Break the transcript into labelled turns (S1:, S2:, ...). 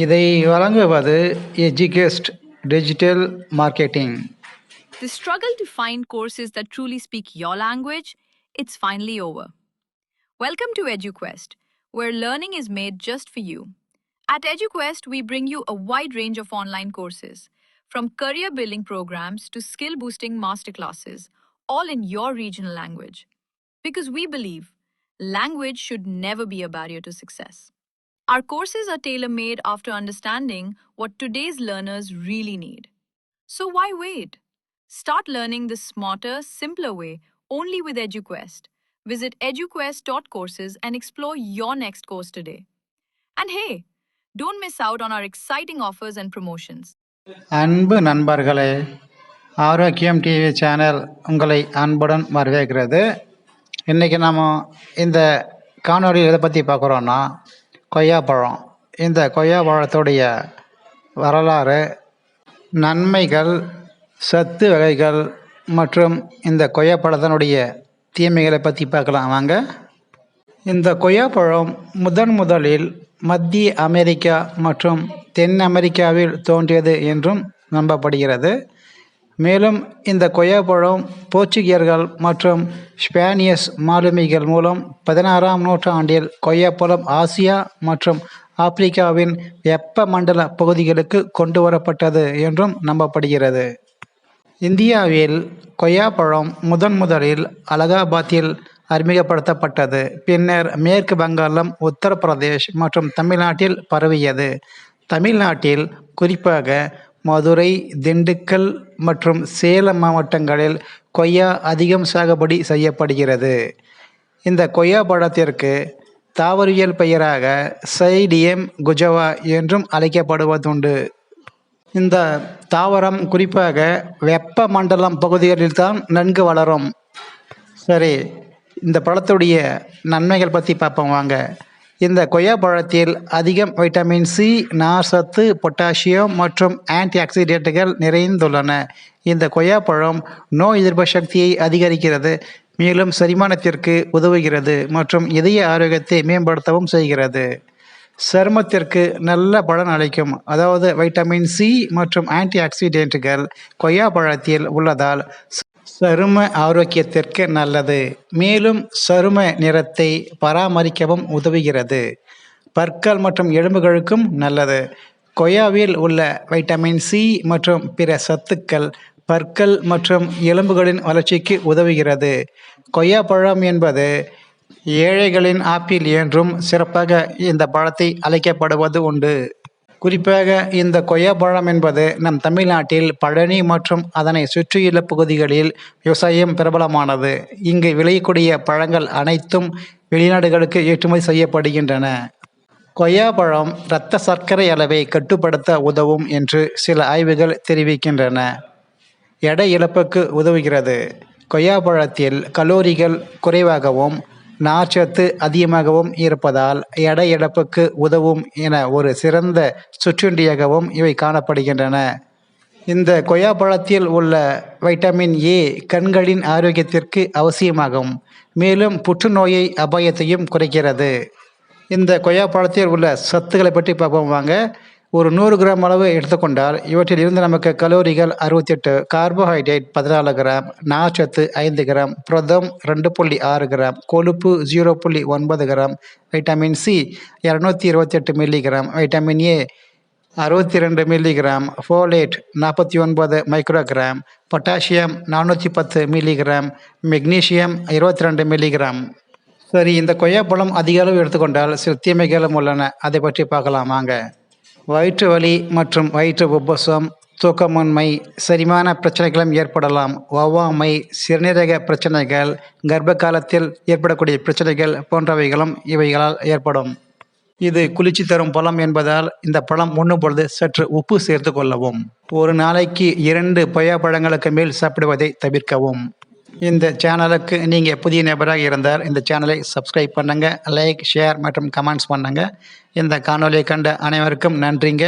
S1: இதை வழங்குவது Edugest digital marketing.
S2: The struggle to find courses that truly speak your language, it's finally over. Welcome to EduQuest, where learning is made just for you. At EduQuest, we bring you a wide range of online courses, from career building programs to skill boosting masterclasses, all in your regional language. Because we believe language should never be a barrier to success. Our courses are tailor made after understanding what today's learners really need. So why wait? Start learning the smarter, simpler way only with EduQuest. Visit eduquest.courses and explore your next course today. And hey, don't miss out on our exciting offers and promotions.
S1: அன்பு நண்பர்களே, ஆரோக்கியம் TV channel உங்களை அன்புடன் வரவேற்கிறது. இன்றைக்கி நாம் இந்த காணொலியில் எதை பற்றி பார்க்குறோன்னா, கொய்யாப்பழம். இந்த கொய்யாப்பழத்துடைய வரலாறு, நன்மைகள், சத்து வகைகள் மற்றும் இந்த கொய்யாப்பழத்தினுடைய தீமைகளை பற்றி பார்க்கலாம் வாங்க. இந்த கொய்யாப்பழம் முதலில் மத்திய அமெரிக்கா மற்றும் தென் அமெரிக்காவில் தோன்றியது என்றும் நம்பப்படுகிறது. மேலும் இந்த கொய்யாப்பழம் போர்ச்சுகியர்கள் மற்றும் ஸ்பானியஸ் மாலுமிகள் மூலம் 16ஆம் நூற்றாண்டில் கொய்யாப்பழம் ஆசியா மற்றும் ஆப்பிரிக்காவின் வெப்பமண்டல பகுதிகளுக்கு கொண்டு வரப்பட்டது என்றும் நம்பப்படுகிறது. இந்தியாவில் கொய்யாப்பழம் முதலில் அலகாபாத்தில் அறிமுகப்படுத்தப்பட்டது. பின்னர் மேற்கு வங்காளம், உத்தரப்பிரதேஷ் மற்றும் தமிழ்நாட்டில் பரவியது. தமிழ்நாட்டில் குறிப்பாக மதுரை, திண்டுக்கல் மற்றும் சேலம் மாவட்டங்களில் கொய்யா அதிகம் சாகுபடி செய்யப்படுகிறது. இந்த கொய்யா பழத்திற்கு தாவரவியல் பெயராக சைடியம் குஜவா என்றும் அழைக்கப்படுவதுண்டு. இந்த தாவரம் குறிப்பாக வெப்பமண்டலம் பகுதிகளில்தான் நன்கு வளரும். சரி, இந்த பழத்துடைய நன்மைகள் பற்றி பார்ப்போம் வாங்க. இந்த கொய்யா பழத்தில் அதிகம் வைட்டமின் சி, நார்சத்து, பொட்டாசியம் மற்றும் ஆன்டி ஆக்சிடென்ட்டுகள் நிறைந்துள்ளன. இந்த கொய்யாப்பழம் நோய் எதிர்ப்பு சக்தியை அதிகரிக்கிறது, மேலும் செரிமானத்திற்கு உதவுகிறது மற்றும் இதய ஆரோக்கியத்தை மேம்படுத்தவும் செய்கிறது. சருமத்திற்கு நல்ல பலன் அளிக்கும். அதாவது வைட்டமின் சி மற்றும் ஆன்டி ஆக்சிடென்ட்டுகள் கொய்யா பழத்தில் உள்ளதால் சரும ஆரோக்கியத்திற்கு நல்லது. மேலும் சரும நிறத்தை பராமரிக்கவும் உதவுகிறது. பற்கள் மற்றும் எலும்புகளுக்கும் நல்லது. கொய்யாவில் உள்ள வைட்டமின் சி மற்றும் பிற சத்துக்கள் பற்கள் மற்றும் எலும்புகளின் வளர்ச்சிக்கு உதவுகிறது. கொய்யா பழம் என்பது ஏழைகளின் ஆப்பிள் என்றும் சிறப்பாக இந்த பழத்தை அழைக்கப்படுவது உண்டு. குறிப்பாக இந்த கொய்யாப்பழம் என்பது நம் தமிழ்நாட்டில் பழனி மற்றும் அதனை சுற்றியுள்ள பகுதிகளில் விவசாயம் பிரபலமானது. இங்கு விளையக்கூடிய பழங்கள் அனைத்தும் வெளிநாடுகளுக்கு ஏற்றுமதி செய்யப்படுகின்றன. கொய்யாப்பழம் இரத்த சர்க்கரை அளவை கட்டுப்படுத்த உதவும் என்று சில ஆய்வுகள் தெரிவிக்கின்றன. எடை இழப்புக்கு உதவுகிறது. கொய்யாப்பழத்தில் கலோரிகள் குறைவாகவும் நார்ச்சத்து அதிகமாகவும் இருப்பதால் எடை இழப்புக்கு உதவும் என ஒரு சிறந்த சுற்றுண்டியாகவும் இவை காணப்படுகின்றன. இந்த கொய்யாப்பழத்தில் உள்ள வைட்டமின் ஏ கண்களின் ஆரோக்கியத்திற்கு அவசியமாகும். மேலும் புற்றுநோயை அபாயத்தையும் குறைக்கிறது. இந்த கொய்யாப்பழத்தில் உள்ள சத்துக்களை பற்றி பார்ப்போம் வாங்க. ஒரு 100 கிராம் அளவு எடுத்துக்கொண்டால் இவற்றில் இருந்து நமக்கு கலோரிகள் 68, கார்போஹைட்ரேட் 14 கிராம், நார்ச்சத்து 5 கிராம், புரதம் 2.6 கிராம், கொழுப்பு 0.9 gram, vitamin C 228 milligram, vitamin A 62 milligram, folate 49 microgram, potassium 410 milligram, magnesium 22 milligram. சரி, இந்த கொய்யாப்பழம் அதிக அளவு எடுத்துக்கொண்டால் சில தீமைகளும் உள்ளன. அதை பற்றி பார்க்கலாம் வாங்க. வயிற்று வலி மற்றும் வயிற்று உப்பசம், தூக்கமின்மை, செரிமான பிரச்சனைகளும் ஏற்படலாம். ஒவ்வாமை, சிறுநீரக பிரச்சனைகள், கர்ப்ப காலத்தில் ஏற்படக்கூடிய பிரச்சனைகள் போன்றவைகளும் இவைகளால் ஏற்படும். இது குளிர்ச்சி தரும் பழம் என்பதால் இந்த பழம் உண்ணும் பொழுது சற்று உப்பு சேர்த்து கொள்ளவும். ஒரு நாளைக்கு 2 கொய்யாப்பழங்களுக்கு மேல் சாப்பிடுவதை தவிர்க்கவும். இந்த சேனலுக்கு நீங்கள் புதிய நபராக இருந்தால் இந்த சேனலை சப்ஸ்கிரைப் பண்ணுங்கள், லைக், ஷேர் மற்றும் கமெண்ட்ஸ் பண்ணுங்கள். இந்த காணொலியை கண்ட அனைவருக்கும் நன்றிங்க.